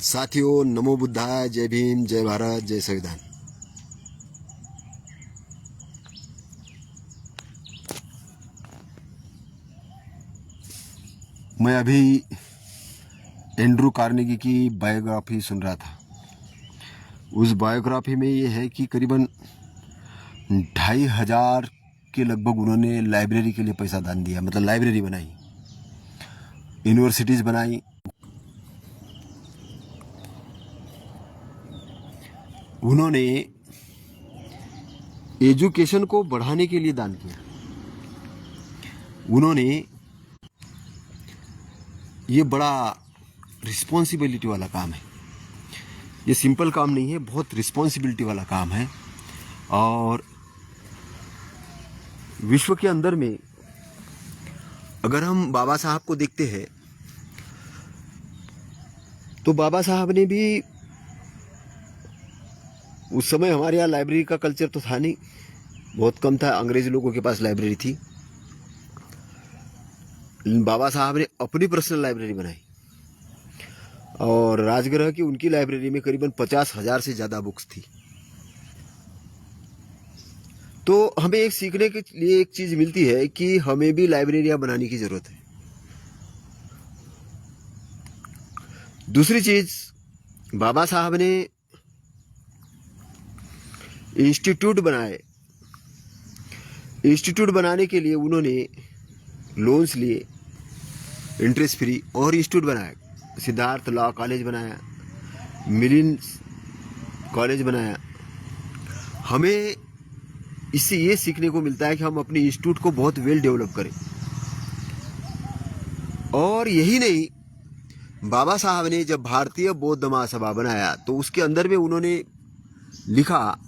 साथियों, नमो बुद्धाय, जय भीम, जय भारत, जय संविधान। मैं अभी एंड्रू कार्नेगी की बायोग्राफी सुन रहा था। उस बायोग्राफी में ये है कि करीबन 2500 के लगभग उन्होंने लाइब्रेरी के लिए पैसा दान दिया, मतलब लाइब्रेरी बनाई, यूनिवर्सिटीज़ बनाई। उन्होंने एजुकेशन को बढ़ाने के लिए दान किया। उन्होंने ये बड़ा रिस्पॉन्सिबिलिटी वाला काम है, ये सिंपल काम नहीं है, बहुत रिस्पॉन्सिबिलिटी वाला काम है। और विश्व के अंदर में अगर हम बाबा साहब को देखते हैं तो बाबा साहब ने भी, उस समय हमारे यहाँ लाइब्रेरी का कल्चर तो था नहीं, बहुत कम था, अंग्रेज लोगों के पास लाइब्रेरी थी। बाबा साहब ने अपनी पर्सनल लाइब्रेरी बनाई और राजगृह की उनकी लाइब्रेरी में करीबन 50,000 से ज़्यादा बुक्स थी। तो हमें एक सीखने के लिए एक चीज़ मिलती है कि हमें भी लाइब्रेरियाँ बनाने की ज़रूरत है। दूसरी चीज़, बाबा साहब ने इंस्टीट्यूट बनाए। इंस्टीट्यूट बनाने के लिए उन्होंने लोन्स लिए इंटरेस्ट फ्री और इंस्टीट्यूट बनाया। सिद्धार्थ लॉ कॉलेज बनाया, मिलिन कॉलेज बनाया। हमें इससे ये सीखने को मिलता है कि हम अपने इंस्टीट्यूट को बहुत वेल डेवलप करें। और यही नहीं, बाबा साहब ने जब भारतीय बौद्ध महासभा बनाया तो उसके अंदर में उन्होंने लिखा,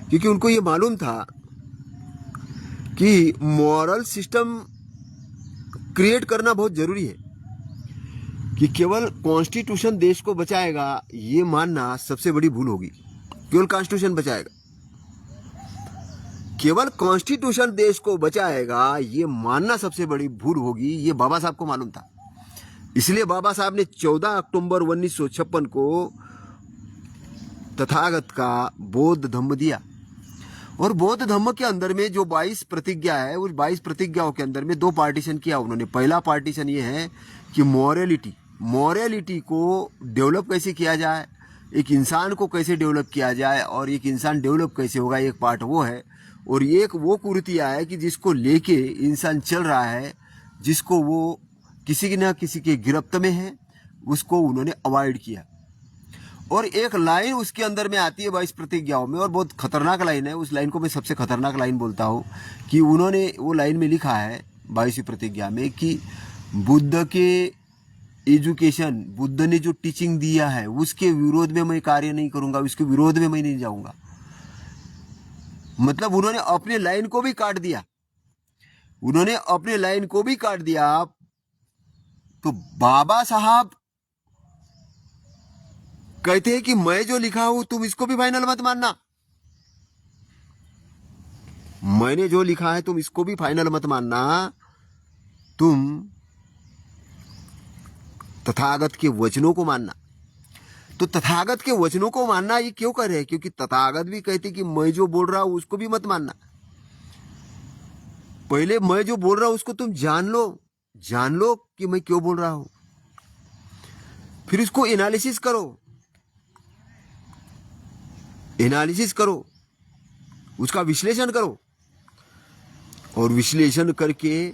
क्योंकि उनको ये मालूम था कि मॉरल सिस्टम क्रिएट करना बहुत जरूरी है, कि केवल कॉन्स्टिट्यूशन देश को बचाएगा ये मानना सबसे बड़ी भूल होगी। केवल कॉन्स्टिट्यूशन बचाएगा, केवल कॉन्स्टिट्यूशन देश को बचाएगा ये मानना सबसे बड़ी भूल होगी। ये बाबा साहब को मालूम था। इसलिए बाबा साहब ने 14 अक्टूबर 1956 को तथागत का बौद्ध धम्म दिया। और बौद्ध धम्म के अंदर में जो 22 प्रतिज्ञा है, उस 22 प्रतिज्ञाओं के अंदर में 2 पार्टीशन किया उन्होंने। पहला पार्टीशन ये है कि मॉरलिटी को डेवलप कैसे किया जाए, एक इंसान को कैसे डेवलप किया जाए, और एक इंसान डेवलप कैसे होगा, एक पार्ट वो है। और एक वो कुरीतियाँ है कि जिसको लेके इंसान चल रहा है, जिसको वो किसी न किसी के गिरफ्त में है, उसको उन्होंने अवॉइड किया। और एक लाइन उसके अंदर में आती है 22 प्रतिज्ञाओं में, और बहुत खतरनाक लाइन है। उस लाइन को मैं सबसे खतरनाक लाइन बोलता हूँ, कि उन्होंने वो लाइन में लिखा है 22वीं प्रतिज्ञा में कि बुद्ध के एजुकेशन, बुद्ध ने जो टीचिंग दिया है उसके विरोध में मैं कार्य नहीं करूँगा, उसके विरोध में मैं नहीं जाऊँगा। मतलब उन्होंने अपने लाइन को भी काट दिया, उन्होंने अपने लाइन को भी काट दिया। तो बाबा साहब कहते हैं कि मैं जो लिखा हूं तुम इसको भी फाइनल मत मानना, मैंने जो लिखा है तुम इसको भी फाइनल मत मानना, तुम तथागत के वचनों को मानना। तो तथागत के वचनों को मानना ये क्यों कर रहे हैं? क्योंकि तथागत भी कहते कि मैं जो बोल रहा हूं उसको भी मत मानना, पहले मैं जो बोल रहा हूं उसको तुम जान लो कि मैं क्यों बोल रहा हूं, फिर इसको एनालिसिस करो, उसका विश्लेषण करो, और विश्लेषण करके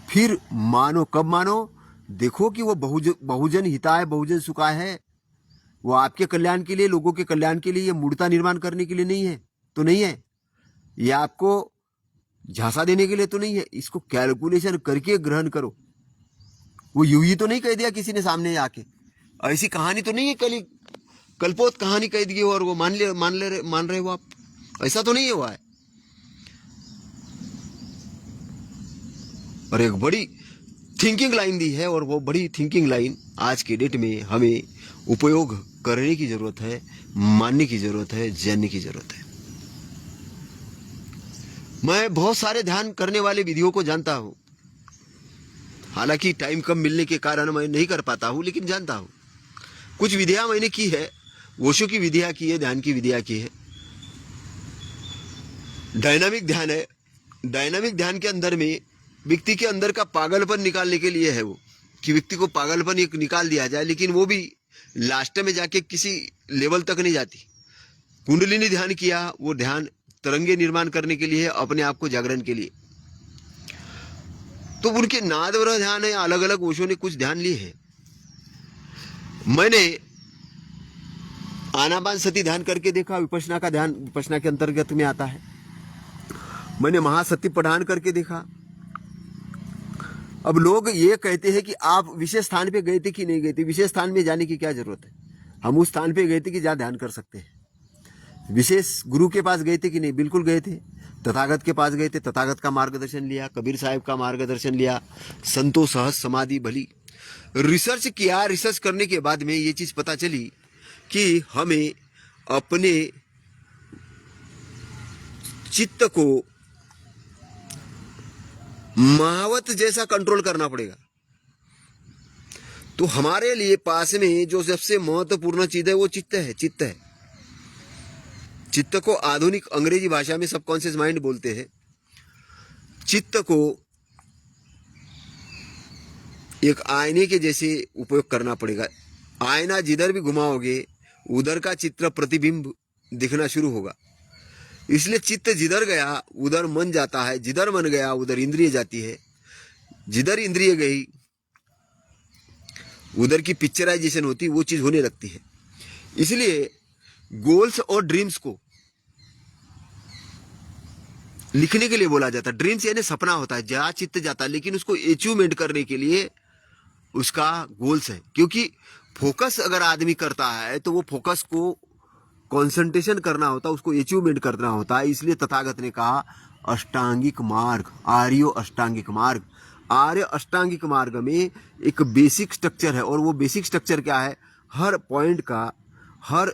फिर मानो। कब मानो? देखो कि वो बहुजन हिताय बहुजन सुखाय है, वो आपके कल्याण के लिए, लोगों के कल्याण के लिए, ये मूर्ता निर्माण करने के लिए नहीं है, तो नहीं है, ये आपको झांसा देने के लिए तो नहीं है। इसको कैलकुलेशन करके ग्रहण करो। वो यूं ही तो नहीं कह दिया किसी ने सामने आके, ऐसी कहानी तो नहीं है, कल्पोत कहानी कह दी और वो मान रहे हो आप, ऐसा तो नहीं हुआ है। और एक बड़ी थिंकिंग लाइन दी है, और वो बड़ी थिंकिंग लाइन आज के डेट में हमें उपयोग करने की जरूरत है, मानने की जरूरत है, जानने की जरूरत है। मैं बहुत सारे ध्यान करने वाले विधियों को जानता हूं, हालांकि टाइम कम मिलने के कारण मैं नहीं कर पाता हूं, लेकिन जानता हूं। कुछ विधियां मैंने की है, ओशो की विधियां की है, ध्यान की विधियां की है। डायनामिक ध्यान है। डायनामिक ध्यान के अंदर में व्यक्ति के अंदर का पागलपन निकालने के लिए है वो, कि व्यक्ति को पागलपन एक निकाल दिया जाए, लेकिन वो भी लास्ट में जाके किसी लेवल तक नहीं जाती। कुंडलिनी ध्यान किया, वो ध्यान तरंगे निर्माण करने के लिए है, अपने आप को जागरण के लिए। तो उनके नादवरह ध्यान है, अलग अलग ओशो ने कुछ ध्यान लिए हैं। मैंने आनापान सती ध्यान करके देखा, विपश्यना का ध्यान विपश्यना के अंतर्गत में आता है। मैंने महासती पठान करके देखा। अब लोग ये कहते हैं कि आप विशेष स्थान पे गए थे कि नहीं गए थे। विशेष स्थान में जाने की क्या जरूरत है, हम उस स्थान पे गए थे कि जहाँ ध्यान कर सकते हैं। विशेष गुरु के पास गए थे कि नहीं, बिल्कुल गए थे। तथागत के पास गए थे, तथागत का मार्गदर्शन लिया, कबीर साहब का मार्गदर्शन लिया, संतो सहज समाधि भली। रिसर्च किया, रिसर्च करने के बाद में ये चीज पता चली कि हमें अपने चित्त को महावत जैसा कंट्रोल करना पड़ेगा। तो हमारे लिए पास में जो सबसे महत्वपूर्ण चीज है वो चित्त है। चित्त है, चित्त को आधुनिक अंग्रेजी भाषा में सबकॉन्शियस माइंड बोलते हैं। चित्त को एक आईने के जैसे उपयोग करना पड़ेगा। आईना जिधर भी घुमाओगे उधर का चित्र प्रतिबिंब दिखना शुरू होगा। इसलिए चित्त जिधर गया उधर मन जाता है, जिधर मन गया उधर इंद्रिय जाती है, जिधर इंद्रिय गई उधर की पिक्चराइजेशन होती, वो चीज होने लगती है। इसलिए गोल्स और ड्रीम्स को लिखने के लिए बोला जाता है। ड्रीम्स यानी सपना होता है, जहां चित्त जाता है, लेकिन उसको अचीवमेंट करने के लिए उसका गोल्स है। क्योंकि फोकस अगर आदमी करता है तो वो फोकस को कंसंट्रेशन करना होता है, उसको अचीवमेंट करना होता है। इसलिए तथागत ने कहा अष्टांगिक मार्ग, आर्यो अष्टांगिक मार्ग। आर्य अष्टांगिक मार्ग में एक बेसिक स्ट्रक्चर है, और वो बेसिक स्ट्रक्चर क्या है, हर पॉइंट का, हर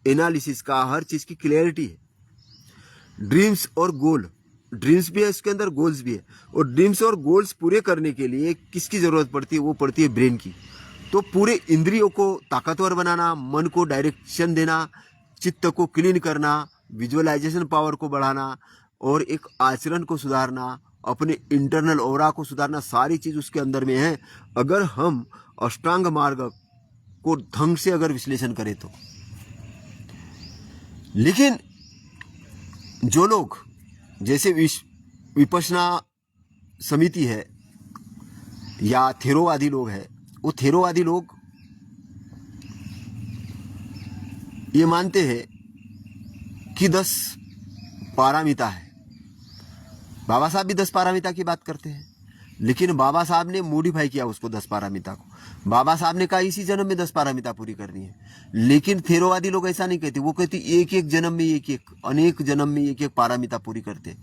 एनालिसिस का, हर चीज की क्लियरिटी है। ड्रीम्स और गोल, ड्रीम्स भी है इसके अंदर, गोल्स भी है। और ड्रीम्स और गोल्स पूरे करने के लिए किसकी जरूरत पड़ती है, वो पड़ती है ब्रेन की। तो पूरे इंद्रियों को ताकतवर बनाना, मन को डायरेक्शन देना, चित्त को क्लीन करना, विजुअलाइजेशन पावर को बढ़ाना, और एक आचरण को सुधारना, अपने इंटरनल ऑरा को सुधारना, सारी चीज उसके अंदर में है। अगर हम अष्टांग मार्ग को ढंग से अगर विश्लेषण करें तो। लेकिन जो लोग जैसे विपश्यना समिति है या थेरोवादी लोग हैं, वो थेरोवादी लोग ये मानते हैं कि 10 पारामिता है। बाबा साहब भी 10 पारामिता की बात करते हैं, लेकिन बाबा साहब ने मॉडिफाई किया उसको 10 पारामिता को। बाबा साहब ने कहा इसी जन्म में 10 पारामिता पूरी करनी है, लेकिन थेरोवादी लोग ऐसा नहीं कहते। वो कहते एक एक जन्म में एक एक, अनेक जन्म में एक एक पारामिता पूरी करते।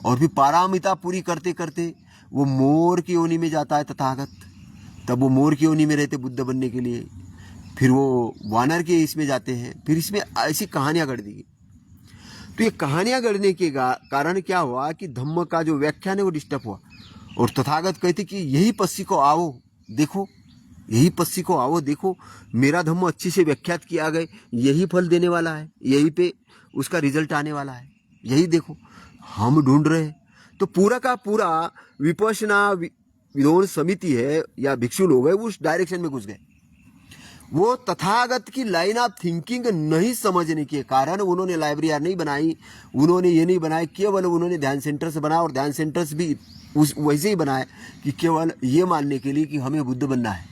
और फिर पारामिता पूरी करते करते वो मोर की योनि में जाता है तथागत, तब वो मोर की योनि में रहते बुद्ध बनने के लिए। फिर वो वानर के इसमें जाते हैं, फिर इसमें ऐसी कहानियां गढ़ दी गई। तो ये कहानियां गढ़ने के कारण क्या हुआ कि धम्म का जो व्याख्यान है वो डिस्टर्ब हुआ। और तथागत कहते कि यही पस्सी को आओ देखो, यही पस्सी को आओ देखो, मेरा धम्म अच्छी से व्याख्यात किया गया, यही फल देने वाला है, यही पे उसका रिजल्ट आने वाला है, यही देखो हम ढूंढ रहे हैं। तो पूरा का पूरा विपश्यना विद्वान समिति है या भिक्षु लोग है, उस डायरेक्शन में घुस गए। वो तथागत की लाइन ऑफ थिंकिंग नहीं समझने के कारण उन्होंने लाइब्रेरी नहीं बनाई, उन्होंने ये नहीं बनाया, केवल उन्होंने ध्यान सेंटर्स बनाया। और ध्यान सेंटर्स भी वैसे ही बनाए कि केवल ये मानने के लिए कि हमें बुद्ध बनना है,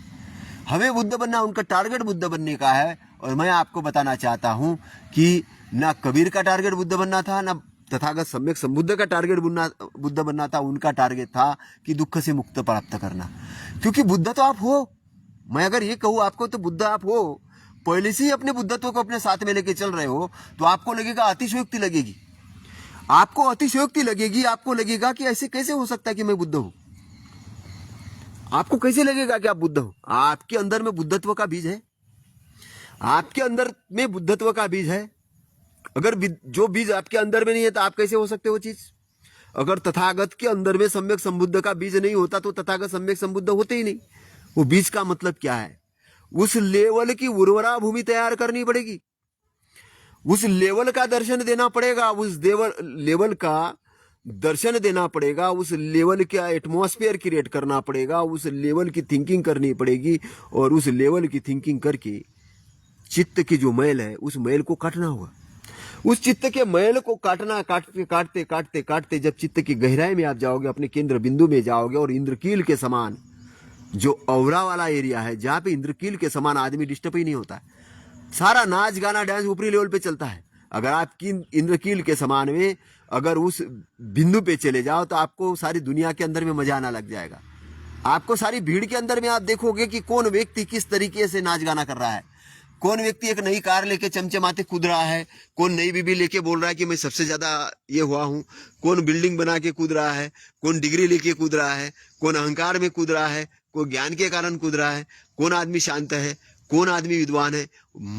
हमें बुद्ध बनना, उनका टारगेट बुद्ध बनने का है। और मैं आपको बताना चाहता हूं कि ना कबीर का टारगेट बुद्ध बनना था, ना तथागत सम्यक संबुद्ध का टारगेट बुद्ध बनना था। उनका टारगेट था कि दुख से मुक्त प्राप्त करना। क्योंकि बुद्ध तो आप हो, मैं अगर ये कहूँ आपको तो बुद्ध आप हो, पहले से ही अपने बुद्धत्व को अपने साथ में लेके चल रहे हो, तो आपको लगेगा अतिशयोक्ति लगेगी, आपको अतिशयोक्ति लगेगी, आपको लगेगा कि ऐसे कैसे हो सकता है कि मैं बुद्ध हूं। आपको कैसे लगेगा कि आप बुद्ध हो? आपके अंदर में बुद्धत्व का बीज है, आपके अंदर में बुद्धत्व का बीज है। अगर जो बीज आपके अंदर में नहीं है तो आप कैसे हो सकते वो चीज? अगर तथागत के अंदर में सम्यक संबुद्ध का बीज नहीं होता तो तथागत सम्यक संबुद्ध होते ही नहीं। वो बीज का मतलब क्या है? उस लेवल की उर्वरा भूमि तैयार करनी पड़ेगी, उस लेवल का दर्शन देना पड़ेगा, उस लेवल का दर्शन देना पड़ेगा, उस लेवल का एटमॉस्फेयर क्रिएट करना पड़ेगा, उस लेवल की थिंकिंग करनी पड़ेगी। और उस लेवल की थिंकिंग करके चित्त की जो मैल है उस मैल को काटना होगा। उस चित्त के मैल को काटते जब चित्त की गहराई में आप जाओगे, अपने केंद्र बिंदु में जाओगे, और इंद्रकील के समान जो औरा वाला एरिया है जहां पे इंद्रकील के समान आदमी डिस्टर्ब ही नहीं होता है, सारा नाच गाना डांस ऊपरी लेवल पे चलता है। अगर आप इंद्रकील के समान में अगर उस बिंदु पे चले जाओ तो आपको सारी दुनिया के अंदर में मजा आना लग जाएगा। आपको सारी भीड़ के अंदर में आप देखोगे कि कौन व्यक्ति किस तरीके से नाच गाना कर रहा है, कौन व्यक्ति एक नई कार लेके चमचमाते कूद रहा है, कौन नई बीबी लेके बोल रहा है कि मैं सबसे ज्यादा ये हुआ हूं, कौन बिल्डिंग बना के कूद रहा है, कौन डिग्री लेके कूद रहा है, कौन अहंकार में कूद रहा है, कोई ज्ञान के कारण कूद रहा है, कौन आदमी शांत है, कौन आदमी विद्वान है।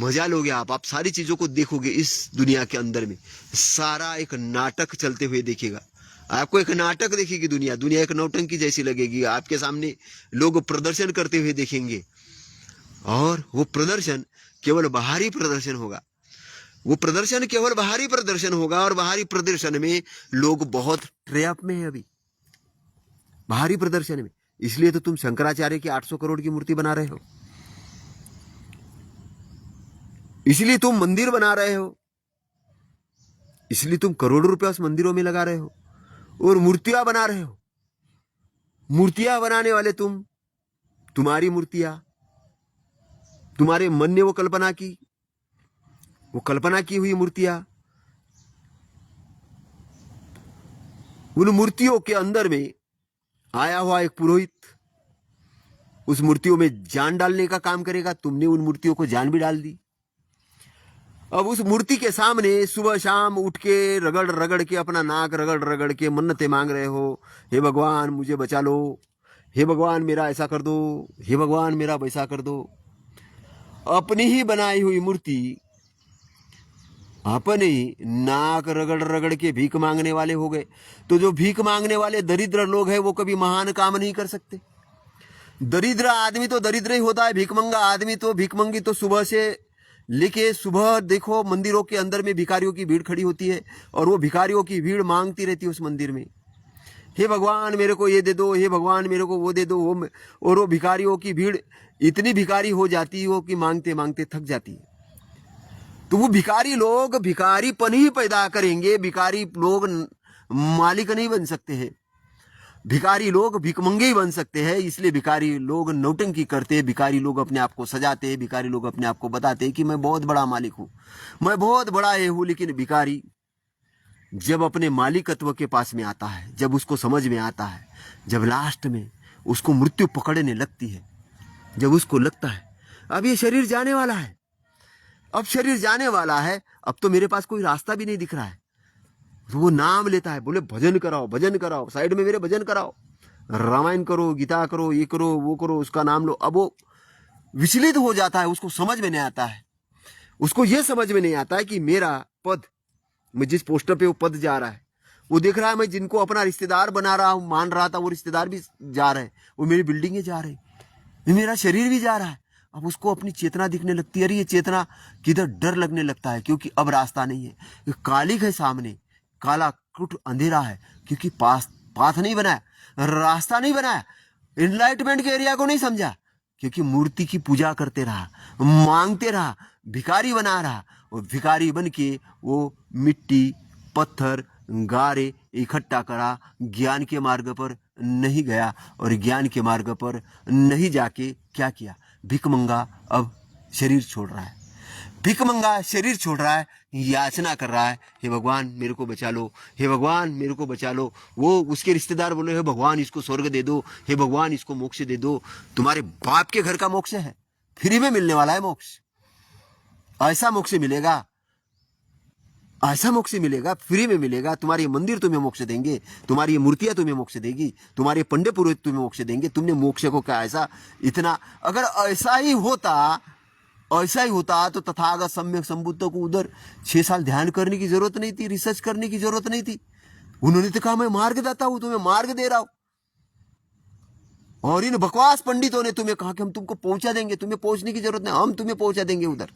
मजा लोगे आप सारी चीजों को देखोगे। इस दुनिया के अंदर में सारा एक नाटक चलते हुए देखेगा, आपको एक नाटक देखेगी दुनिया। दुनिया एक नौटंकी जैसी लगेगी, आपके सामने लोग प्रदर्शन करते हुए देखेंगे, और वो प्रदर्शन केवल बाहरी प्रदर्शन होगा, वो प्रदर्शन केवल बाहरी प्रदर्शन होगा। और बाहरी प्रदर्शन में लोग बहुत ट्रैप में है अभी, बाहरी प्रदर्शन में। इसलिए तो तुम शंकराचार्य की 800 करोड़ की मूर्ति बना रहे हो, इसलिए तुम मंदिर बना रहे हो, इसलिए तुम करोड़ों रुपया उस मंदिरों में लगा रहे हो और मूर्तियां बना रहे हो। मूर्तियां बनाने वाले तुम्हारी मूर्तियां, तुम्हारे मन ने वो कल्पना की हुई मूर्तियां, उन मूर्तियों के अंदर में आया हुआ एक पुरोहित उस मूर्तियों में जान डालने का काम करेगा। तुमने उन मूर्तियों को जान भी डाल दी। अब उस मूर्ति के सामने सुबह शाम उठ के रगड़ रगड़ के अपना नाक रगड़ रगड़ के मन्नतें मांग रहे हो, हे भगवान मुझे बचा लो, हे भगवान मेरा ऐसा कर दो, हे भगवान मेरा वैसा कर दो। अपनी ही बनाई हुई मूर्ति अपने ही नाक रगड़ रगड़ के भीख मांगने वाले हो गए। तो जो भीख मांगने वाले दरिद्र लोग हैं वो कभी महान काम नहीं कर सकते। दरिद्र आदमी तो दरिद्र ही होता है, भिखमंगा आदमी तो भिखमंगी तो सुबह से लेके सुबह देखो मंदिरों के अंदर में भिखारियों की भीड़ खड़ी होती है और वो भिखारियों की भीड़ मांगती रहती है उस मंदिर में, हे भगवान मेरे को ये दे दो, हे भगवान मेरे को वो दे दो। और वो भिखारियों की भीड़ इतनी भिखारी हो जाती है कि मांगते मांगते थक जाती है। तो वो भिखारी लोग भिखारीपन ही पैदा करेंगे, भिखारी लोग मालिक नहीं बन सकते हैं, भिखारी लोग भिखमंगे ही बन सकते हैं। इसलिए भिखारी लोग नौटंकी करते हैं, भिखारी लोग अपने आप को सजाते हैं, भिखारी लोग अपने आप को बताते हैं कि मैं बहुत बड़ा मालिक हूं, मैं बहुत बड़ा ये हूं। लेकिन भिखारी जब अपने मालिकत्व के पास में आता है, जब उसको समझ में आता है, जब लास्ट में उसको मृत्यु पकड़ने लगती है, जब उसको लगता है अब ये शरीर जाने वाला है, अब शरीर जाने वाला है, अब तो मेरे पास कोई रास्ता भी नहीं दिख रहा है, तो वो नाम लेता है, बोले भजन कराओ, भजन कराओ, साइड में मेरे भजन कराओ, रामायण करो, गीता करो, ये करो, वो करो, उसका नाम लो। अब वो विचलित हो जाता है, उसको समझ में नहीं आता है, उसको ये समझ में नहीं आता है कि मेरा पद, मैं जिस पोस्टर पे वो पद जा रहा है, वो देख रहा है मैं जिनको अपना रिश्तेदार बना रहा हूं, मान रहा था, वो रिश्तेदार भी जा रहे हैं, वो मेरी बिल्डिंगें जा रही, मेरा शरीर भी जा रहा है। अब उसको अपनी चेतना दिखने लगती है, अरे ये चेतना किधर, डर लगने लगता है, क्योंकि अब रास्ता नहीं है, कालिक है सामने, काला कुट अंधेरा है, क्योंकि पाथ नहीं बनाया, रास्ता नहीं बनाया, एनलाइटमेंट के एरिया को नहीं समझा, क्योंकि मूर्ति की पूजा करते रहा, मांगते रहा, भिखारी बना रहा, और भिखारी बन के वो मिट्टी पत्थर गारे इकट्ठा करा, ज्ञान के मार्ग पर नहीं गया, और ज्ञान के मार्ग पर नहीं जाके क्या किया, भिखमंगा अब शरीर छोड़ रहा है, भिखमंगा शरीर छोड़ रहा है, याचना कर रहा है, हे भगवान मेरे को बचा लो, हे भगवान मेरे को बचा लो। वो उसके रिश्तेदार बोले, हे भगवान इसको स्वर्ग दे दो, हे भगवान इसको मोक्ष दे दो। तुम्हारे बाप के घर का मोक्ष है, फ्री में मिलने वाला है मोक्ष, ऐसा मोक्ष मिलेगा, ऐसा मोक्ष मिलेगा, फ्री में मिलेगा। तुम्हारे मंदिर तुम्हें मोक्ष देंगे, तुम्हारी मूर्तियां तुम्हें मोक्ष देगी, तुम्हारे पंडे पुरोहित तुम्हें मोक्ष देंगे। तुमने मोक्ष को क्या ऐसा इतना, अगर ऐसा ही होता तो तथागत सम्यक संबुद्ध को उधर 6 साल ध्यान करने की जरूरत नहीं थी, रिसर्च करने की जरूरत नहीं थी। उन्होंने तो कहा मैं मार्ग देता हूं, तुम्हें मार्ग दे रहा हूं। और इन बकवास पंडितों ने तुम्हें कहा कि हम तुमको पहुंचा देंगे, तुम्हें पहुंचने की जरूरत नहीं, हम तुम्हें पहुंचा देंगे उधर।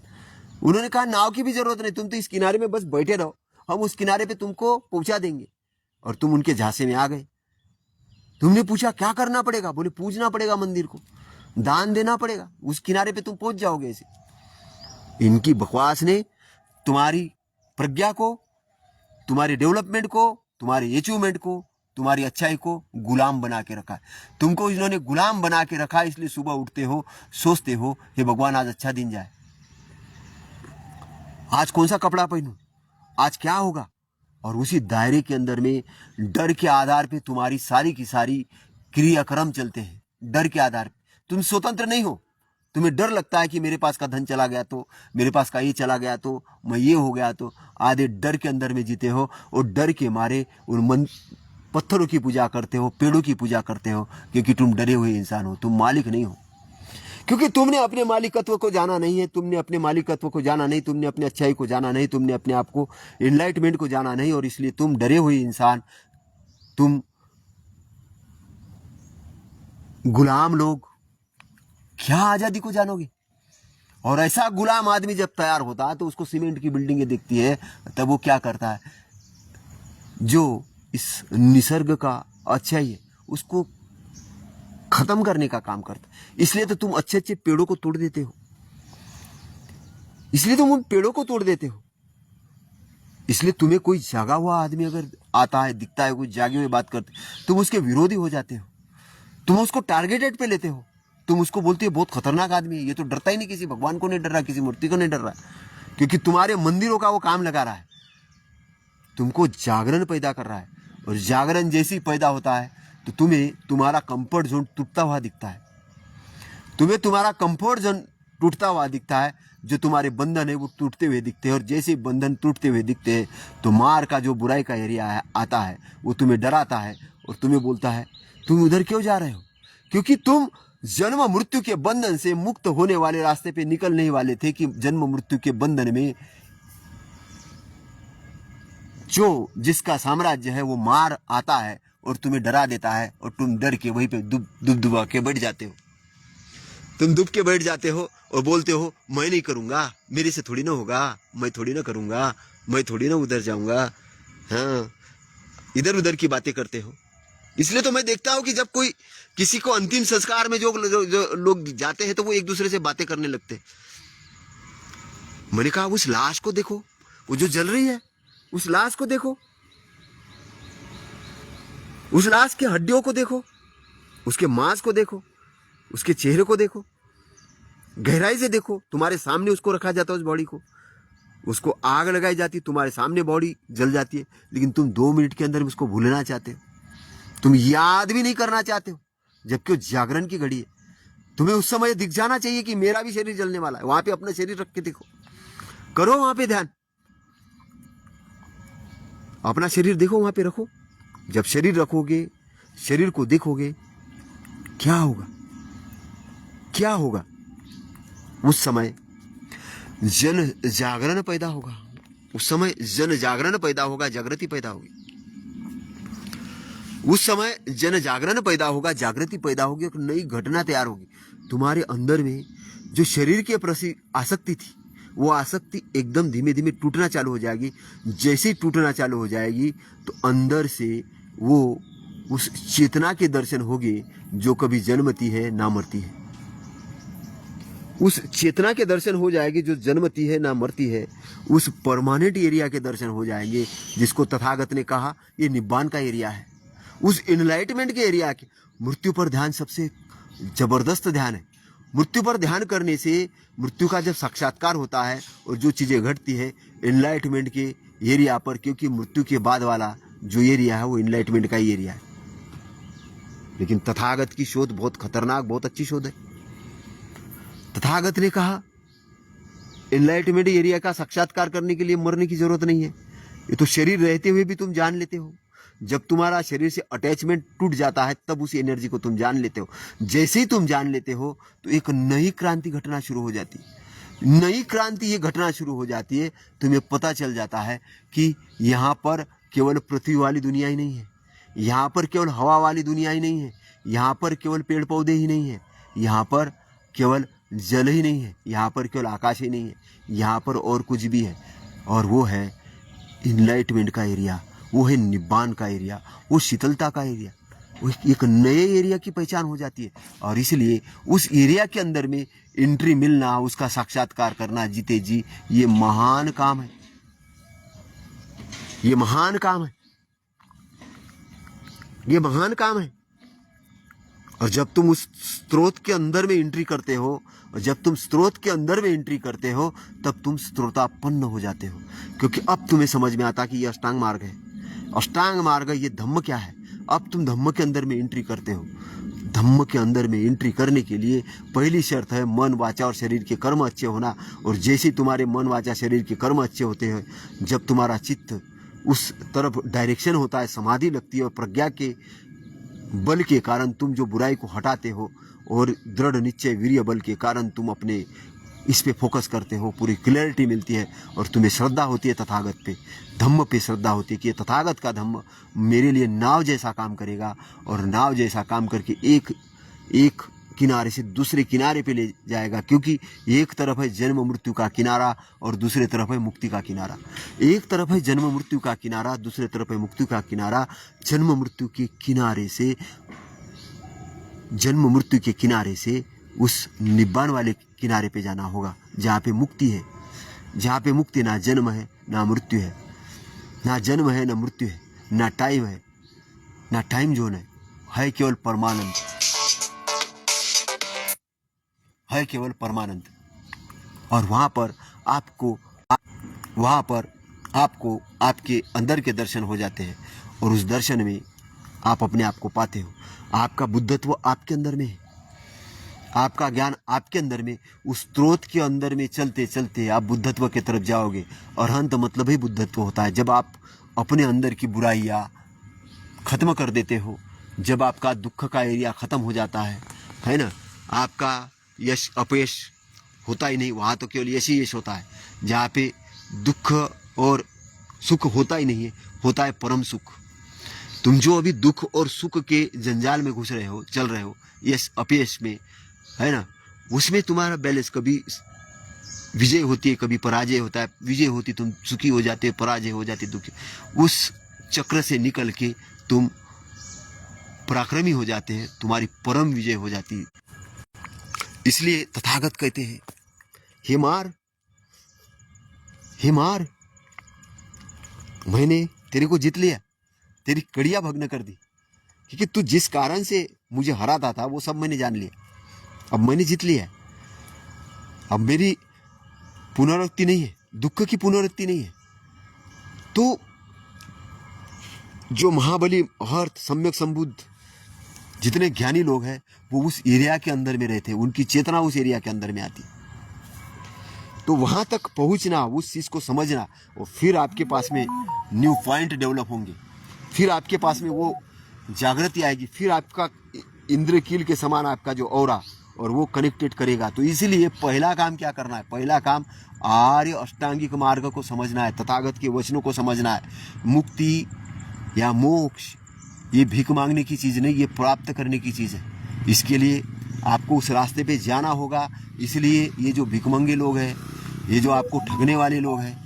उन्होंने कहा नाव की भी जरूरत नहीं, तुम तो इस किनारे में बस बैठे रहो, हम उस किनारे पे तुमको पहुंचा देंगे। और तुम उनके झांसे में आ गए। तुमने पूछा क्या करना पड़ेगा? बोले पूजना पड़ेगा मंदिर को, दान देना पड़ेगा, उस किनारे पे तुम पहुंच जाओगे ऐसे। इनकी बकवास ने तुम्हारी प्रज्ञा को, तुम्हारे डेवलपमेंट को, तुम्हारे अचीवमेंट को, तुम्हारी अच्छाई को गुलाम बना के रखा है। तुमको इन्होंने गुलाम बना के रखा है, इसलिए सुबह उठते हो, सोचते हो हे भगवान आज अच्छा दिन जाए, आज कौन सा कपड़ा पहनूं, आज क्या होगा। और उसी दायरे के अंदर में डर के आधार पे तुम्हारी सारी की सारी क्रियाक्रम चलते हैं। डर के आधार पे तुम स्वतंत्र नहीं हो। तुम्हें डर लगता है कि मेरे पास का धन चला गया तो, मेरे पास का ये चला गया तो, मैं ये हो गया तो। आधे डर के अंदर में जीते हो और डर के मारे उन पत्थरों की पूजा करते हो, पेड़ों की पूजा करते हो, क्योंकि तुम डरे हुए इंसान हो, तुम मालिक नहीं हो। क्योंकि तुमने अपने मालिकत्व को जाना नहीं है, तुमने अपने मालिकत्व को जाना नहीं, तुमने अपने अच्छाई को जाना नहीं, तुमने अपने आप को एनलाइटमेंट को जाना नहीं, और इसलिए तुम डरे हुए इंसान, तुम गुलाम लोग क्या आजादी को जानोगे। और ऐसा गुलाम आदमी जब तैयार होता है तो उसको सीमेंट की बिल्डिंगें दिखती है, तब वो क्या करता है, जो इस निसर्ग का अच्छाई है उसको खत्म करने का काम करता है। इसलिए तो तुम अच्छे अच्छे पेड़ों को तोड़ देते हो, इसलिए तुम उन पेड़ों को तोड़ देते हो। इसलिए तुम्हें कोई जागा हुआ आदमी अगर आता है, दिखता है, कोई जागे हुए बात करते, तुम उसके विरोधी हो जाते हो, तुम उसको टारगेटेड पे लेते हो, तुम उसको बोलते हो बहुत खतरनाक आदमी है, ये तो डरता ही नहीं, किसी भगवान को नहीं डर रहा, किसी मूर्ति को नहीं डर रहा, क्योंकि तुम्हारे मंदिरों का वो काम लगा रहा है, तुमको जागरण पैदा कर रहा है। और जागरण जैसे ही पैदा होता है तो तुम्हें तुम्हारा कंफर्ट जोन टूटता हुआ दिखता है, तुम्हें तुम्हारा कंफर्ट जोन टूटता हुआ दिखता है, जो तुम्हारे बंधन है वो टूटते हुए दिखते हैं। और जैसे बंधन टूटते हुए दिखते हैं तो मार का जो बुराई का एरिया है आता है, वो तुम्हें डराता है और तुम्हें बोलता है तुम उधर क्यों जा रहे हो, क्योंकि तुम जन्म मृत्यु के बंधन से मुक्त होने वाले रास्ते पे निकलने वाले थे, कि जन्म मृत्यु के बंधन में जो जिसका साम्राज्य है वो मार आता है और तुम्हें डरा देता है, और तुम डर के वहीं पे दुबा के बैठ जाते हो। तुम दुब के बैठ जाते हो और बोलते हो मैं नहीं करूंगा, मेरे से थोड़ी ना होगा, मैं थोड़ी ना करूंगा, मैं थोड़ी ना उधर जाऊंगा। हाँ, इधर उधर की बातें करते हो। इसलिए तो मैं देखता हूं कि जब कोई किसी को अंतिम संस्कार में जो लोग जाते हैं तो वो एक दूसरे से बातें करने लगते। मैंने कहा उस लाश को देखो, वो जो जल रही है, उस लाश को देखो, उस लाश के हड्डियों को देखो, उसके मांस को देखो, उसके चेहरे को देखो, गहराई से देखो। तुम्हारे सामने उसको रखा जाता है, उस बॉडी को, उसको आग लगाई जाती, तुम्हारे सामने बॉडी जल जाती है, लेकिन तुम 2 मिनट के अंदर उसको भूलना चाहते हो, तुम याद भी नहीं करना चाहते हो, जबकि वो जागरण की घड़ी है। तुम्हें उस समय दिख जाना चाहिए कि मेरा भी शरीर जलने वाला है। वहां पे अपना शरीर रख के देखो, करो वहां पे ध्यान, अपना शरीर देखो, वहां पे रखो। जब शरीर रखोगे, शरीर को देखोगे, क्या होगा, क्या होगा, उस समय जन जागरण पैदा होगा, उस समय जन जागरण पैदा होगा, जागृति पैदा होगी। उस समय जन जागरण पैदा होगा, जागृति पैदा होगी, एक नई घटना तैयार होगी। तुम्हारे अंदर में जो शरीर के प्रति आसक्ति थी, वो आसक्ति एकदम धीमे धीमे टूटना चालू हो जाएगी। जैसे ही टूटना चालू हो जाएगी तो अंदर से वो उस चेतना के दर्शन होंगे जो कभी जन्मती है ना मरती है। उस चेतना के दर्शन हो जाएगी जो जन्मती है ना मरती है। उस परमानेंट एरिया के दर्शन हो जाएंगे जिसको तथागत ने कहा ये निब्बान का एरिया है। उस इनलाइटमेंट के एरिया के मृत्यु पर ध्यान सबसे जबरदस्त ध्यान है। मृत्यु पर ध्यान करने से मृत्यु का जब साक्षात्कार होता है और जो चीजें घटती है इनलाइटमेंट के एरिया पर, क्योंकि मृत्यु के बाद वाला जो एरिया है वो इनलाइटमेंट का ही एरिया है। लेकिन तथागत की शोध बहुत खतरनाक, बहुत अच्छी शोध है। तथागत ने कहा इनलाइटमेंट एरिया का साक्षात्कार करने के लिए मरने की जरूरत नहीं है, ये तो शरीर रहते हुए भी तुम जान लेते हो। जब तुम्हारा शरीर से अटैचमेंट टूट जाता है तब उस एनर्जी को तुम जान लेते हो। जैसे ही तुम जान लेते हो तो एक नई क्रांति घटना शुरू हो जाती है। नई क्रांति ये घटना शुरू हो जाती है, तुम्हें पता चल जाता है कि यहाँ पर केवल पृथ्वी वाली दुनिया ही नहीं है, यहाँ पर केवल हवा वाली दुनिया ही नहीं है, यहाँ पर केवल पेड़ पौधे ही नहीं है, यहाँ पर केवल जल ही नहीं है, यहाँ पर केवल आकाश ही नहीं है, यहाँ पर और कुछ भी है, और वो है इनलाइटमेंट का एरिया, वो है निब्बान का एरिया, वो शीतलता का एरिया, वो एक नए एरिया की पहचान हो जाती है। और इसलिए उस एरिया के अंदर में एंट्री मिलना, उसका साक्षात्कार करना जीते जी, ये महान काम है, ये महान काम है, ये महान काम है। और जब तुम उस स्रोत के अंदर में एंट्री करते हो, और जब तुम स्रोत के अंदर में एंट्री करते हो, तब तुम स्रोतापन्न हो जाते हो, क्योंकि अब तुम्हें समझ में आता कि ये अष्टांग मार्ग है, अष्टांग मार्ग, ये धम्म क्या है। अब तुम धम्म के अंदर में एंट्री करते हो। धम्म के अंदर में एंट्री करने के लिए पहली शर्त है मन, वाचा और शरीर के कर्म अच्छे होना। और जैसे तुम्हारे मन, वाचा, शरीर के कर्म अच्छे होते हैं, जब तुम्हारा चित्त उस तरफ डायरेक्शन होता है, समाधि लगती है, और प्रज्ञा के बल के कारण तुम जो बुराई को हटाते हो, और दृढ़ निश्चय वीर्य बल के कारण तुम अपने इस पे फोकस करते हो, पूरी क्लैरिटी मिलती है, और तुम्हें श्रद्धा होती है तथागत पे, धम्म पे श्रद्धा होती है कि तथागत का धम्म मेरे लिए नाव जैसा काम करेगा, और नाव जैसा काम करके एक किनारे से दूसरे किनारे पे ले जाएगा, क्योंकि एक तरफ है जन्म मृत्यु का किनारा और दूसरे तरफ है मुक्ति का किनारा। एक तरफ है जन्म मृत्यु का किनारा, दूसरे तरफ है मुक्ति का किनारा। जन्म मृत्यु के किनारे से, जन्म मृत्यु के किनारे से उस निब्बान वाले किनारे पे जाना होगा, जहाँ पे मुक्ति है, जहाँ पे मुक्ति ना जन्म है ना मृत्यु है, ना जन्म है ना मृत्यु है, ना टाइम है ना टाइम जोन है केवल परमानंद, है केवल परमानंद। और वहाँ पर आपको आपके अंदर के दर्शन हो जाते हैं, और उस दर्शन में आप अपने आप को पाते हो। आपका बुद्धत्व आपके अंदर में है, आपका ज्ञान आपके अंदर में, उस स्रोत के अंदर में चलते चलते आप बुद्धत्व की तरफ जाओगे। और अंत मतलब ही बुद्धत्व होता है, जब आप अपने अंदर की बुराइयाँ खत्म कर देते हो, जब आपका दुख का एरिया खत्म हो जाता है ना, आपका यश अपयश होता ही नहीं, वहाँ तो केवल यश ही यश होता है, जहाँ पे दुख और सुख होता ही नहीं है, होता है परम सुख। तुम जो अभी दुख और सुख के जंजाल में घुस रहे हो, चल रहे हो, यश अपयश में, है ना, उसमें तुम्हारा बैलेंस कभी विजय होती है, कभी पराजय होता है। विजय होती तुम सुखी हो जाते, पराजय हो जाते दुखी। उस चक्र से निकल के तुम पराक्रमी हो जाते हैं, तुम्हारी परम विजय हो जाती है। इसलिए तथागत कहते हैं, हे मार, मैंने तेरे को जीत लिया, तेरी कड़ियां भग्न कर दी, क्योंकि तू जिस कारण से मुझे हराता था वो सब मैंने जान लिया। अब मैंने जीत लिया है, अब मेरी पुनरावृत्ति नहीं है, दुख की पुनरावृत्ति नहीं है। तो जो महाबली, अर्थ, सम्यक संबुद्ध जितने ज्ञानी लोग हैं, वो उस एरिया के अंदर में रहते, उनकी चेतना उस एरिया के अंदर में आती। तो वहां तक पहुंचना, उस चीज को समझना, और फिर आपके पास में न्यू पॉइंट डेवलप होंगे, फिर आपके पास में वो जागृति आएगी, फिर आपका इंद्रकील के समान आपका जो औरा, और वो कनेक्टेड करेगा। तो इसीलिए पहला काम क्या करना है? पहला काम आर्य अष्टांगिक मार्ग को समझना है, तथागत के वचनों को समझना है। मुक्ति या मोक्ष ये भीख मांगने की चीज़ नहीं, ये प्राप्त करने की चीज़ है। इसके लिए आपको उस रास्ते पे जाना होगा। इसलिए ये जो भिखमंगे लोग हैं, ये जो आपको ठगने वाले लोग हैं,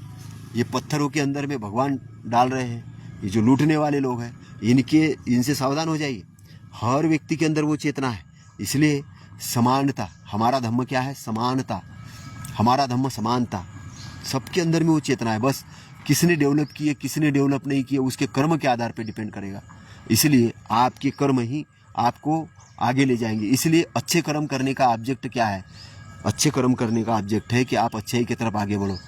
ये पत्थरों के अंदर में भगवान डाल रहे हैं, ये जो लूटने वाले लोग हैं, इनसे सावधान हो जाइए। हर व्यक्ति के अंदर वो चेतना है। इसलिए समानता, हमारा धम्म क्या है? समानता। हमारा धम्म समानता, सबके अंदर में वो चेतना है। बस किसने डेवलप किए, किसने डेवलप नहीं किए, उसके कर्म के आधार पर डिपेंड करेगा। इसलिए आपके कर्म ही आपको आगे ले जाएंगे। इसलिए अच्छे कर्म करने का ऑब्जेक्ट क्या है? अच्छे कर्म करने का ऑब्जेक्ट है कि आप अच्छाई की तरफ आगे बढ़ो।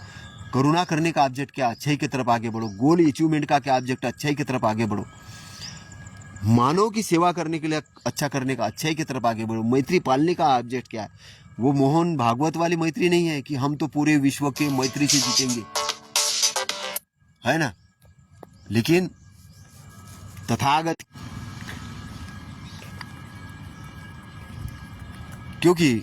करुणा करने का ऑब्जेक्ट क्या? अच्छाई की तरफ आगे बढ़ो। गोल अचीवमेंट का क्या ऑब्जेक्ट? अच्छाई की तरफ आगे बढ़ो। मानव की सेवा करने के लिए अच्छा करने का, अच्छाई की तरफ आगे बढ़ो। मैत्री पालने का ऑब्जेक्ट क्या है? वो मोहन भागवत वाली मैत्री नहीं है कि हम तो पूरे विश्व के मैत्री से जीतेंगे, है ना। लेकिन तथागत, क्योंकि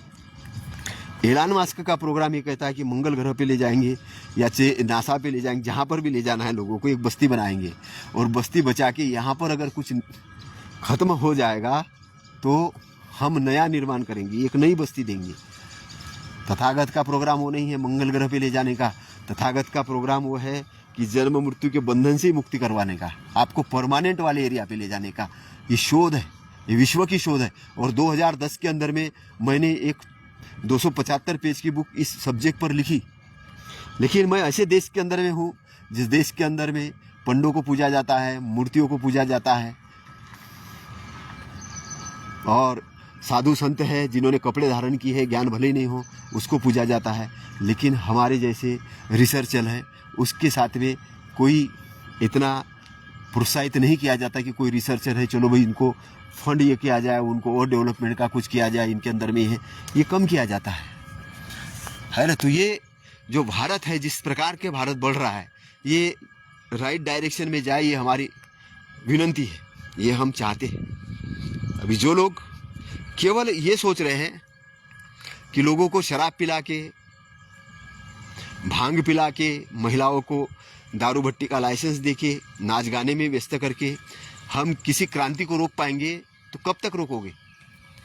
एलन मस्क का प्रोग्राम ये कहता है कि मंगल ग्रह पे ले जाएंगे या नासा पे ले जाएंगे, जहाँ पर भी ले जाना है लोगों को, एक बस्ती बनाएंगे और बस्ती बचा के यहाँ पर अगर कुछ ख़त्म हो जाएगा तो हम नया निर्माण करेंगे, एक नई बस्ती देंगे। तथागत का प्रोग्राम वो नहीं है मंगल ग्रह पे ले जाने का। तथागत का प्रोग्राम वो है कि जन्म मृत्यु के बंधन से ही मुक्ति करवाने का, आपको परमानेंट वाले एरिया पे ले जाने का। ये शोध है, ये विश्व की शोध है। और 2010 के अंदर में मैंने एक 275 पेज की बुक इस सब्जेक्ट पर लिखी। लेकिन मैं ऐसे देश के अंदर में हूँ जिस देश के अंदर में पंडों को पूजा जाता है, मूर्तियों को पूजा जाता है, और साधु संत है जिन्होंने कपड़े धारण किए हैं, ज्ञान भले ही नहीं हो, उसको पूजा जाता है। लेकिन हमारे जैसे रिसर्चर है उसके साथ में कोई इतना प्रोत्साहित नहीं किया जाता कि कोई रिसर्चर है, चलो भाई इनको फंड ये किया जाए, उनको और डेवलपमेंट का कुछ किया जाए, इनके अंदर में है, ये कम किया जाता है ना। तो ये जो भारत है, जिस प्रकार के भारत बढ़ रहा है, ये राइट डायरेक्शन में जाए, ये हमारी विनती है, ये हम चाहते हैं। अभी जो लोग केवल ये सोच रहे हैं कि लोगों को शराब पिला के, भांग पिला के, महिलाओं को दारू भट्टी का लाइसेंस देके, नाच गाने में व्यस्त करके हम किसी क्रांति को रोक पाएंगे, तो कब तक रोकोगे,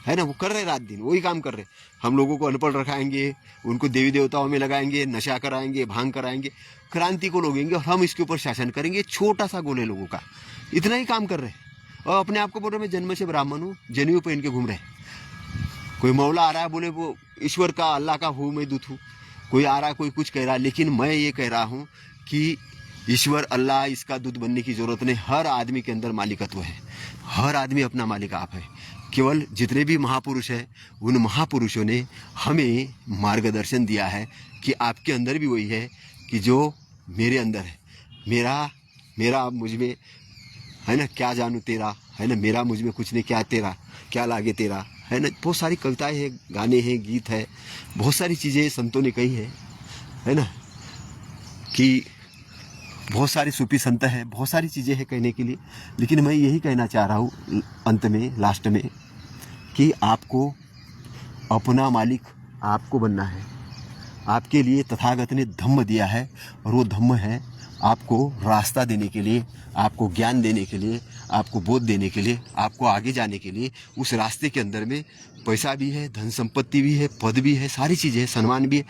है ना। वो कर रहे रात दिन वही काम कर रहे। हम लोगों को अनपढ़ रखाएंगे, उनको देवी देवताओं में लगाएंगे, नशा कराएंगे, भांग कराएंगे, क्रांति को रोकेंगे और हम इसके ऊपर शासन करेंगे। छोटा सा गोल है लोगों का, इतना ही काम कर रहे हैं। और अपने आप को बोल रहे मैं जन्म से ब्राह्मण हूँ, जनेऊ पहन के घूम रहे। कोई मौला आ रहा है, बोले वो ईश्वर का, अल्लाह का हूँ, मैं दूत हूँ। कोई आ रहा है, कोई कुछ कह रहा है, लेकिन मैं ये कह रहा हूँ कि ईश्वर, अल्लाह, इसका दूत बनने की जरूरत नहीं। हर आदमी के अंदर मालिकत्व है, हर आदमी अपना मालिक आप है। केवल जितने भी महापुरुष हैं, उन महापुरुषों ने हमें मार्गदर्शन दिया है कि आपके अंदर भी वही है कि जो मेरे अंदर है। मेरा मुझ में है ना, क्या जानू तेरा, है ना, मेरा मुझ में कुछ नहीं, क्या तेरा, क्या लागे तेरा, है ना। बहुत सारी कविताएं हैं, गाने हैं, गीत है, बहुत सारी चीज़ें संतों ने कही है ना, कि बहुत सारे सूफी संत हैं, बहुत सारी चीज़ें हैं कहने के लिए। लेकिन मैं यही कहना चाह रहा हूँ अंत में, लास्ट में, कि आपको अपना मालिक आपको बनना है। आपके लिए तथागत ने धम्म दिया है, और वो धम्म है आपको रास्ता देने के लिए, आपको ज्ञान देने के लिए, आपको बोध देने के लिए, आपको आगे जाने के लिए। उस रास्ते के अंदर में पैसा भी है, धन संपत्ति भी है, पद भी है, सारी चीज़ें हैं, सम्मान भी है,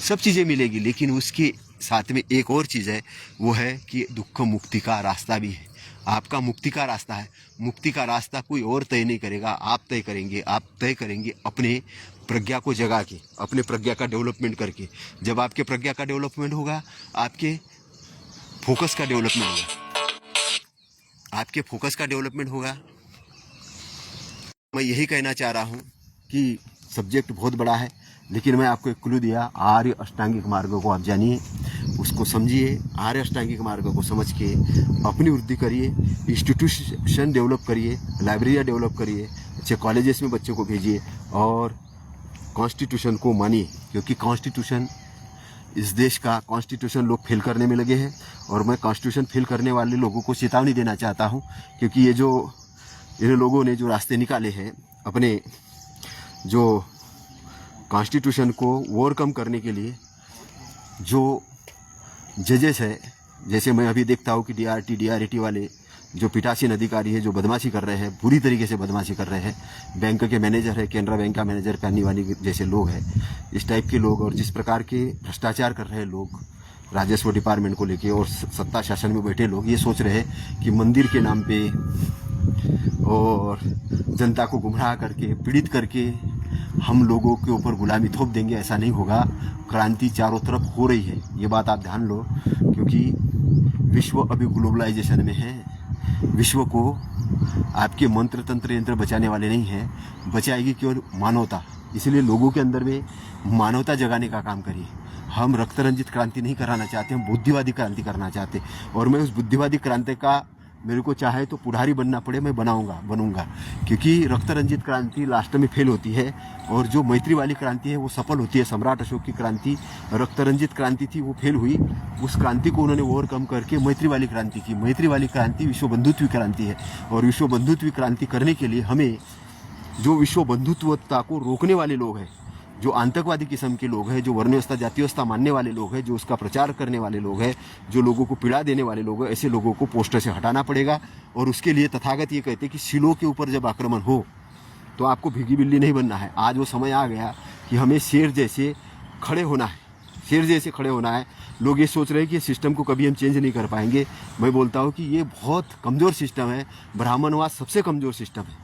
सब चीज़ें मिलेगी। लेकिन उसके साथ में एक और चीज़ है, वो है कि दुख मुक्ति का रास्ता भी है। आपका मुक्ति का रास्ता है। मुक्ति का रास्ता कोई और तय नहीं करेगा, आप तय करेंगे। आप तय करेंगे अपने प्रज्ञा को जगा के, अपने प्रज्ञा का डेवलपमेंट करके। जब आपके प्रज्ञा का डेवलपमेंट होगा, आपके फोकस का डेवलपमेंट होगा, आपके फोकस का डेवलपमेंट होगा। मैं यही कहना चाह रहा हूँ कि सब्जेक्ट बहुत बड़ा है, लेकिन मैं आपको एक क्लू दिया। आर्य अष्टांगिक मार्गों को आप जानिए, उसको समझिए। आर्य अष्टांगिक मार्गों को समझ के अपनी वृद्धि करिए, इंस्टीट्यूशन डेवलप करिए, लाइब्रेरियाँ डेवलप करिए, अच्छे कॉलेजेस में बच्चों को भेजिए, और कॉन्स्टिट्यूशन को मानिए। क्योंकि कॉन्स्टिट्यूशन, इस देश का कॉन्स्टिट्यूशन लोग फेल करने में लगे हैं, और मैं कॉन्स्टिट्यूशन फेल करने वाले लोगों को चेतावनी देना चाहता हूँ। क्योंकि ये जो इन लोगों ने जो रास्ते निकाले हैं अपने जो कॉन्स्टिट्यूशन को ओवरकम करने के लिए, जो जजेस है, जैसे मैं अभी देखता हूँ कि DRT वाले जो पीठासीन अधिकारी है, जो बदमाशी कर रहे हैं, बुरी तरीके से बदमाशी कर रहे हैं। बैंक के मैनेजर है, केनरा बैंक का मैनेजर कानीवानी जैसे लोग हैं, इस टाइप के लोग, और जिस प्रकार के भ्रष्टाचार कर रहे हैं लोग राजस्व डिपार्टमेंट को लेके, और सत्ता शासन में बैठे लोग ये सोच रहे हैं कि मंदिर के नाम पे और जनता को गुमराह करके, पीड़ित करके हम लोगों के ऊपर गुलामी थोप देंगे। ऐसा नहीं होगा। क्रांति चारों तरफ हो रही है, ये बात आप ध्यान लो। क्योंकि विश्व अभी ग्लोबलाइजेशन में है। विश्व को आपके मंत्र तंत्र यंत्र बचाने वाले नहीं हैं, बचाएगी केवल मानवता। इसलिए लोगों के अंदर में मानवता जगाने का काम करिए। हम रक्त रंजित क्रांति नहीं कराना चाहते, हम बुद्धिवादी क्रांति करना चाहते। और मैं उस बुद्धिवादी क्रांति का, मेरे को चाहे तो पुढ़ारी बनना पड़े, मैं बनूंगा। क्योंकि रक्त रंजित क्रांति लास्ट में फेल होती है, और जो मैत्री वाली क्रांति है वो सफल होती है। सम्राट अशोक की क्रांति रक्त रंजित क्रांति थी, वो फेल हुई। उस क्रांति को उन्होंने ओवरकम करके मैत्री वाली क्रांति की। मैत्री वाली क्रांति विश्व बंधुत्व क्रांति है, और विश्व बंधुत्व क्रांति करने के लिए हमें जो विश्व बंधुत्वता को रोकने वाले लोग हैं, जो आतंकवादी किस्म के लोग हैं, जो वर्ण व्यवस्था जाति व्यवस्था मानने वाले लोग हैं, जो उसका प्रचार करने वाले लोग हैं, जो लोगों को पीड़ा देने वाले लोग हैं, ऐसे लोगों को पोस्टर से हटाना पड़ेगा। और उसके लिए तथागत ये कहते हैं कि शिलोह के ऊपर जब आक्रमण हो तो आपको भीगी बिल्ली नहीं बनना है। आज वो समय आ गया कि हमें शेर जैसे खड़े होना है, शेर जैसे खड़े होना है। लोग ये सोच रहे हैं कि ये सिस्टम को कभी हम चेंज नहीं कर पाएंगे। मैं बोलता हूँ कि ये बहुत कमज़ोर सिस्टम है। ब्राह्मणवाद सबसे कमज़ोर सिस्टम है,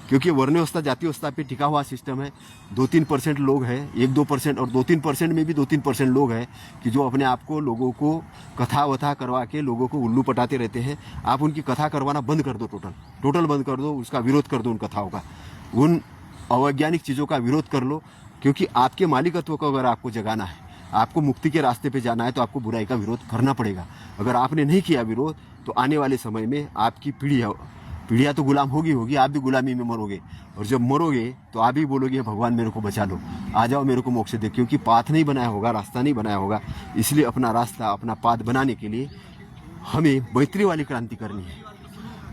क्योंकि वर्ण व्यवस्था जाति व्यवस्था पे टिका हुआ सिस्टम है। 2-3% लोग हैं, 1-2% और 2-3% में भी 2-3% लोग हैं कि जो अपने आप को लोगों को कथा वथा करवा के लोगों को उल्लू पटाते रहते हैं। आप उनकी कथा करवाना बंद कर दो, टोटल बंद कर दो, उसका विरोध कर दो, उन कथाओं का, उन अवैज्ञानिक चीज़ों का विरोध कर लो। क्योंकि आपके मालिकत्व को अगर आपको जगाना है, आपको मुक्ति के रास्ते पे जाना है, तो आपको बुराई का विरोध करना पड़ेगा। अगर आपने नहीं किया विरोध तो आने वाले समय में आपकी पीढ़ियाँ तो गुलाम होगी, आप भी गुलामी में मरोगे। और जब मरोगे तो आप भी बोलोगे भगवान मेरे को बचा लो, आ जाओ मेरे को मोक्ष दे। क्योंकि पाथ नहीं बनाया होगा, रास्ता नहीं बनाया होगा। इसलिए अपना रास्ता, अपना पाथ बनाने के लिए हमें मैत्री वाली क्रांति करनी है।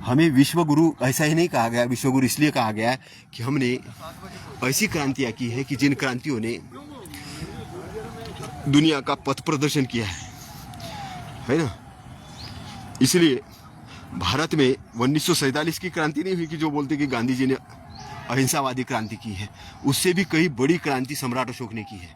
हमें विश्वगुरु ऐसा ही नहीं कहा गया, विश्वगुरु इसलिए कहा गया है कि हमने ऐसी क्रांतियाँ की है कि जिन क्रांतियों ने दुनिया का पथ प्रदर्शन किया है ना। इसलिए भारत में 1947 की क्रांति नहीं हुई कि जो बोलते कि गांधी जी ने अहिंसावादी क्रांति की है। उससे भी कई बड़ी क्रांति सम्राट अशोक ने की है,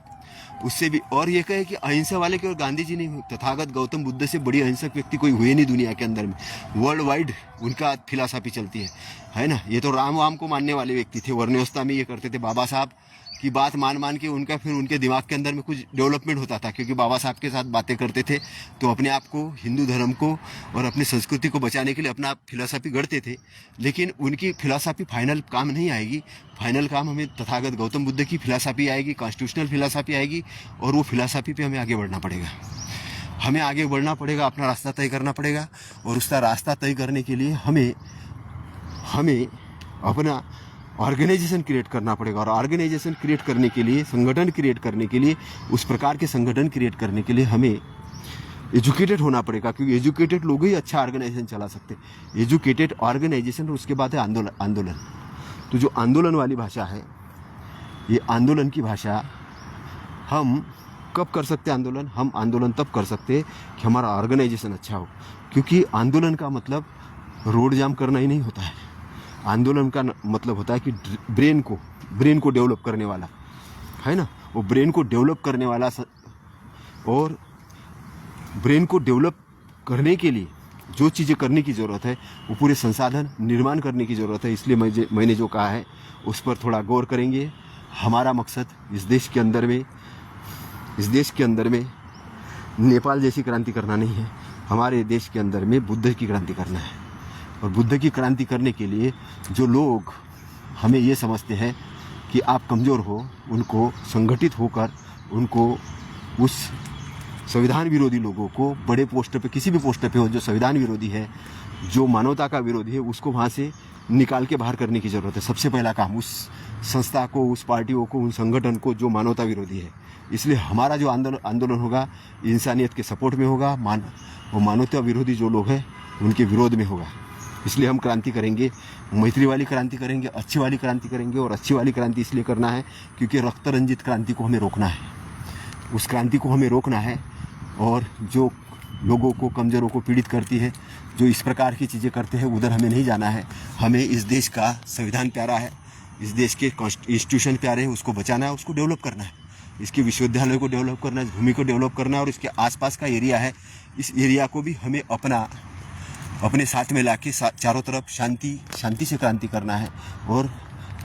उससे भी। और ये कहे कि अहिंसा वाले केवल गांधी जी नहीं हुए, तथागत गौतम बुद्ध से बड़ी अहिंसक व्यक्ति कोई हुए नहीं दुनिया के अंदर में। वर्ल्ड वाइड उनका फिलासफी चलती है ना। ये तो राम वाम को मानने वाले व्यक्ति थे, वर्ण व्यवस्था में ये करते थे। बाबा साहब की बात मान के उनका फिर उनके दिमाग के अंदर में कुछ डेवलपमेंट होता था, क्योंकि बाबा साहब के साथ बातें करते थे तो अपने आप को, हिंदू धर्म को और अपनी संस्कृति को बचाने के लिए अपना फिलासफी गढ़ते थे। लेकिन उनकी फिलासफी फाइनल काम नहीं आएगी। फाइनल काम हमें तथागत गौतम बुद्ध की फिलासफी आएगी, कॉन्स्टिट्यूशनल फिलासफी आएगी। और वो फिलासफी पे हमें आगे बढ़ना पड़ेगा, हमें आगे बढ़ना पड़ेगा, अपना रास्ता तय करना पड़ेगा। और उसका रास्ता तय करने के लिए हमें अपना ऑर्गेनाइजेशन क्रिएट करना पड़ेगा। और ऑर्गेनाइजेशन क्रिएट करने के लिए, संगठन क्रिएट करने के लिए, उस प्रकार के संगठन क्रिएट करने के लिए हमें एजुकेटेड होना पड़ेगा। क्योंकि एजुकेटेड लोग ही अच्छा ऑर्गेनाइजेशन चला सकते हैं। एजुकेटेड ऑर्गेनाइजेशन, और उसके बाद है आंदोलन। तो जो आंदोलन वाली भाषा है, ये आंदोलन की भाषा हम कब कर सकते हैं आंदोलन? हम आंदोलन तब कर सकते हैं कि हमारा ऑर्गेनाइजेशन अच्छा हो। क्योंकि आंदोलन का मतलब रोड जाम करना ही नहीं होता है। आंदोलन का मतलब होता है कि ब्रेन को डेवलप करने वाला, है ना। वो ब्रेन को डेवलप करने वाला, और ब्रेन को डेवलप करने के लिए जो चीज़ें करने की ज़रूरत है, वो पूरे संसाधन निर्माण करने की ज़रूरत है। इसलिए मैंने जो कहा है उस पर थोड़ा गौर करेंगे। हमारा मकसद इस देश के अंदर में नेपाल जैसी क्रांति करना नहीं है। हमारे देश के अंदर में बुद्ध की क्रांति करना है। और बुद्ध की क्रांति करने के लिए जो लोग हमें ये समझते हैं कि आप कमज़ोर हो, उनको संगठित होकर, उनको उस संविधान विरोधी लोगों को बड़े पोस्टर पे, किसी भी पोस्टर पे हो, जो संविधान विरोधी है, जो मानवता का विरोधी है, उसको वहाँ से निकाल के बाहर करने की ज़रूरत है। सबसे पहला काम उस संस्था को, उस पार्टियों को, उन संगठन को जो मानवता विरोधी है। इसलिए हमारा जो आंदोलन होगा, इंसानियत के सपोर्ट में होगा। वो मानवता विरोधी जो लोग हैं उनके विरोध में होगा। इसलिए हम क्रांति करेंगे, मैत्री वाली क्रांति करेंगे, अच्छी वाली क्रांति करेंगे। और अच्छी वाली क्रांति इसलिए करना है क्योंकि रक्त रंजित क्रांति को हमें रोकना है, उस क्रांति को हमें रोकना है। और जो लोगों को, कमज़ोरों को पीड़ित करती है, जो इस प्रकार की चीज़ें करते हैं, उधर हमें नहीं जाना है। हमें इस देश का संविधान प्यारा है, इस देश के इंस्टीट्यूशन प्यारे हैं, उसको बचाना है, उसको डेवलप करना है। इसके विश्वविद्यालय को डेवलप करना है, भूमि को डेवलप करना है। और इसके आसपास का एरिया है, इस एरिया को भी हमें अपने साथ में लाके चारों तरफ शांति से क्रांति करना है। और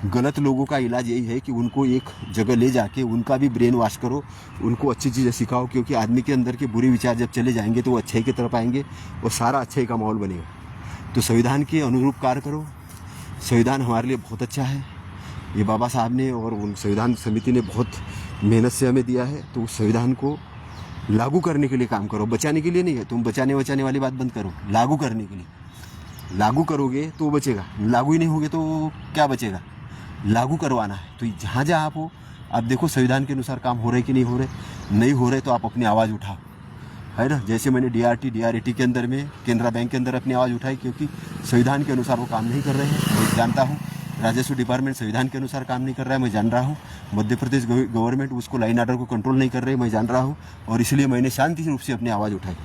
गलत लोगों का इलाज यही है कि उनको एक जगह ले जाके उनका भी ब्रेन वॉश करो, उनको अच्छी चीज़ें सिखाओ। क्योंकि आदमी के अंदर के बुरे विचार जब चले जाएंगे तो वो अच्छाई की तरफ आएंगे और सारा अच्छाई का माहौल बनेगा। तो संविधान के अनुरूप कार्य करो। संविधान हमारे लिए बहुत अच्छा है, ये बाबा साहब ने और उन संविधान समिति ने बहुत मेहनत से हमें दिया है। तो उस संविधान को लागू करने के लिए काम करो, बचाने के लिए नहीं है। तुम बचाने वाली बात बंद करो, लागू करने के लिए। लागू करोगे तो बचेगा, लागू ही नहीं होगे तो क्या बचेगा? लागू करवाना है। तो जहाँ आप हो, आप देखो संविधान के अनुसार काम हो रहे कि नहीं हो रहे तो आप अपनी आवाज़ उठाओ, है ना। जैसे मैंने DRT के अंदर में, केनरा बैंक के अंदर अपनी आवाज़ उठाई, क्योंकि संविधान के अनुसार वो काम नहीं कर रहे हैं। मैं जानता हूँ राजस्व डिपार्टमेंट संविधान के अनुसार काम नहीं कर रहा है, मैं जान रहा हूँ। मध्य प्रदेश गवर्नमेंट उसको लाइन आर्डर को कंट्रोल नहीं कर रही, मैं जान रहा हूँ। और इसलिए मैंने शांति रूप से अपनी आवाज़ उठाई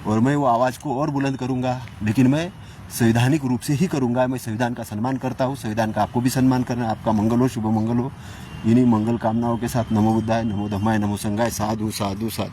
और मैं वो आवाज़ को और बुलंद करूँगा, लेकिन मैं संवैधानिक रूप से ही करूँगा। मैं संविधान का सम्मान करता हूँ, संविधान का आपको भी सम्मान करना। आपका मंगल हो, शुभ मंगल हो। इन्हीं मंगल कामनाओं के साथ नमो बुद्धाय, नमो धम्माय, नमो संघाय। साधु साधु साधु।